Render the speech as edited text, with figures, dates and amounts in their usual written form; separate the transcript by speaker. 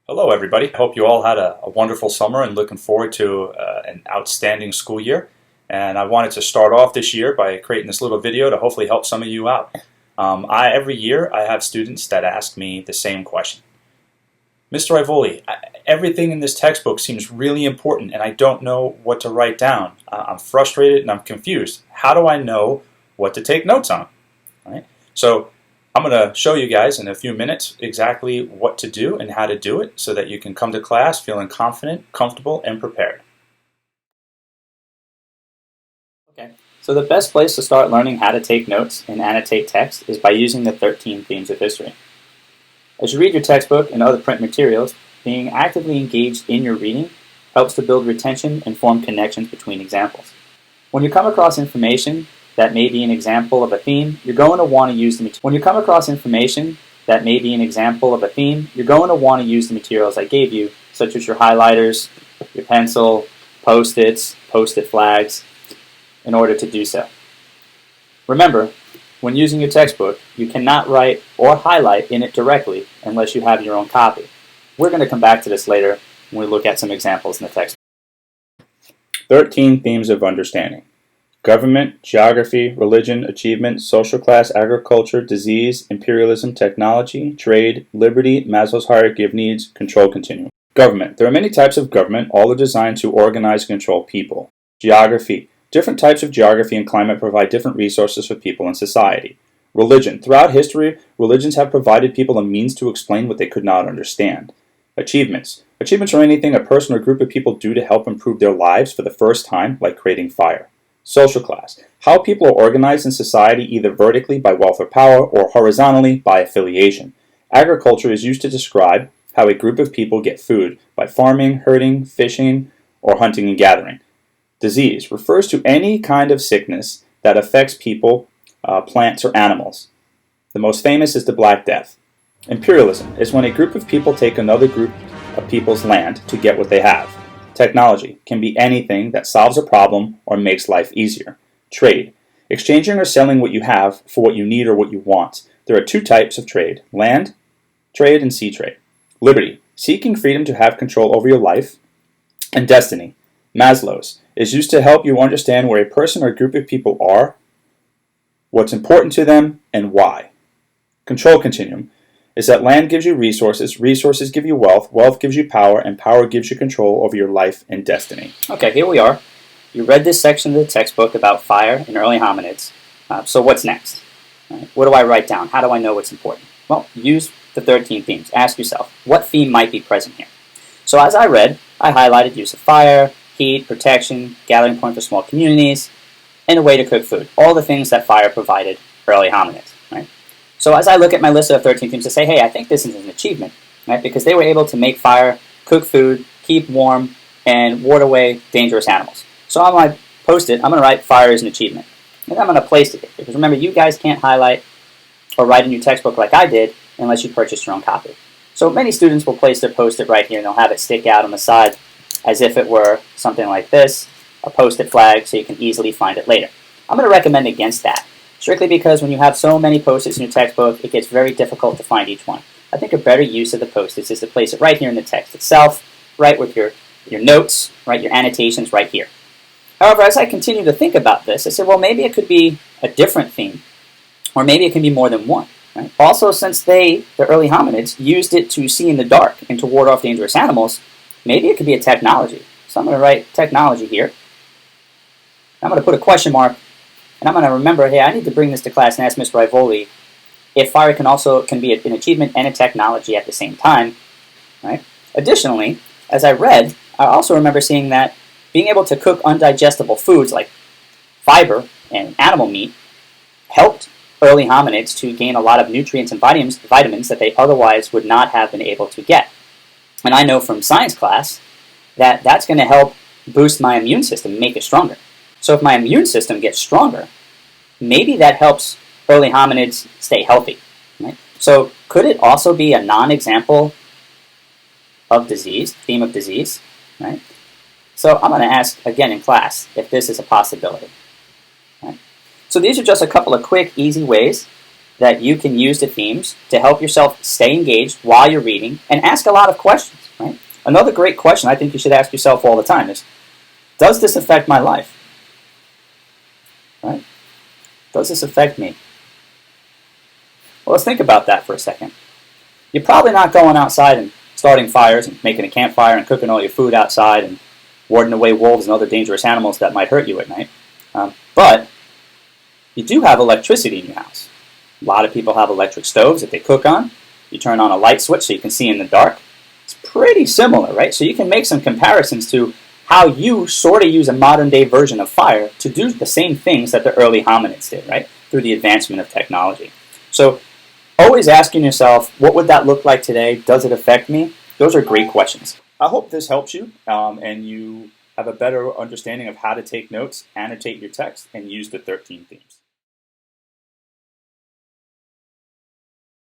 Speaker 1: Hello, everybody. I hope you all had a wonderful summer and looking forward to an outstanding school year. And I wanted to start off this year by creating this little video to hopefully help some of you out. Every year I have students that ask me the same question. Mr. Ivoli, everything in this textbook seems really important and I don't know what to write down. I'm frustrated and I'm confused. How do I know what to take notes on? All right? So I'm going to show you guys in a few minutes exactly what to do and how to do it so that you can come to class feeling confident, comfortable, and prepared. Okay, so the best place to start learning how to take notes and annotate text is by using the 13 themes of history. As you read your textbook and other print materials, being actively engaged in your reading helps to build retention and form connections between examples. When you come across information that may be an example of a theme, you're going to want to use the materials I gave you, such as your highlighters, your pencil, post-its, post-it flags, in order to do so. Remember, when using your textbook, you cannot write or highlight in it directly unless you have your own copy. We're going to come back to this later when we look at some examples in the textbook. 13 themes of understanding. Government, geography, religion, achievement, social class, agriculture, disease, imperialism, technology, trade, liberty, Maslow's hierarchy of needs, control continuum. Government. There are many types of government, all are designed to organize and control people. Geography. Different types of geography and climate provide different resources for people and society. Religion. Throughout history, religions have provided people a means to explain what they could not understand. Achievements. Achievements are anything a person or group of people do to help improve their lives for the first time, like creating fire. Social class. How people are organized in society either vertically by wealth or power or horizontally by affiliation. Agriculture is used to describe how a group of people get food by farming, herding, fishing, or hunting and gathering. Disease refers to any kind of sickness that affects people, plants, or animals. The most famous is the Black Death. Imperialism is when a group of people take another group of people's land to get what they have. Technology can be anything that solves a problem or makes life easier. Trade. Exchanging or selling what you have for what you need or what you want. There are two types of trade: land trade and sea trade. Liberty. Seeking freedom to have control over your life. And destiny. Maslow's is used to help you understand where a person or group of people are, what's important to them, and why. Control continuum is that land gives you resources, resources give you wealth, wealth gives you power, and power gives you control over your life and destiny. Okay, here we are. You read this section of the textbook about fire and early hominids. So what's next? Right. What do I write down? How do I know what's important? Well, use the 13 themes. Ask yourself, what theme might be present here? So as I read, I highlighted use of fire, heat, protection, gathering point for small communities, and a way to cook food. All the things that fire provided early hominids. Right? So as I look at my list of 13 themes, I say, hey, I think this is an achievement, right? Because they were able to make fire, cook food, keep warm, and ward away dangerous animals. So on my post-it, I'm going to write fire is an achievement. And I'm going to place it, because remember, you guys can't highlight or write in your textbook like I did unless you purchase your own copy. So many students will place their post-it right here, and they'll have it stick out on the side as if it were something like this, a post-it flag, so you can easily find it later. I'm going to recommend against that, strictly because when you have so many post-its in your textbook, it gets very difficult to find each one. I think a better use of the post-its is to place it right here in the text itself, right with your notes, right, your annotations right here. However, as I continue to think about this, I said, well, maybe it could be a different theme, or maybe it can be more than one. Right? Also, since the early hominids, used it to see in the dark and to ward off dangerous animals, maybe it could be a technology. So I'm going to write technology here. I'm going to put a question mark, and I'm going to remember, hey, I need to bring this to class and ask Mr. Ivoli if fire can be an achievement and a technology at the same time. Right? Additionally, as I read, I also remember seeing that being able to cook undigestible foods like fiber and animal meat helped early hominids to gain a lot of nutrients and vitamins that they otherwise would not have been able to get. And I know from science class that that's going to help boost my immune system, make it stronger. So if my immune system gets stronger, maybe that helps early hominids stay healthy. Right? So could it also be a non-example of disease, theme of disease? Right? So I'm going to ask again in class if this is a possibility. Right? So these are just a couple of quick, easy ways that you can use the themes to help yourself stay engaged while you're reading and ask a lot of questions, right? Another great question I think you should ask yourself all the time is, does this affect my life? Right? Does this affect me? Well, let's think about that for a second. You're probably not going outside and starting fires and making a campfire and cooking all your food outside and warding away wolves and other dangerous animals that might hurt you at night. But you do have electricity in your house. A lot of people have electric stoves that they cook on. You turn on a light switch so you can see in the dark. It's pretty similar, right? So you can make some comparisons to how you sort of use a modern day version of fire to do the same things that the early hominids did, right? Through the advancement of technology. So always asking yourself, what would that look like today? Does it affect me? Those are great questions. I hope this helps you and you have a better understanding of how to take notes, annotate your text, and use the 13 themes.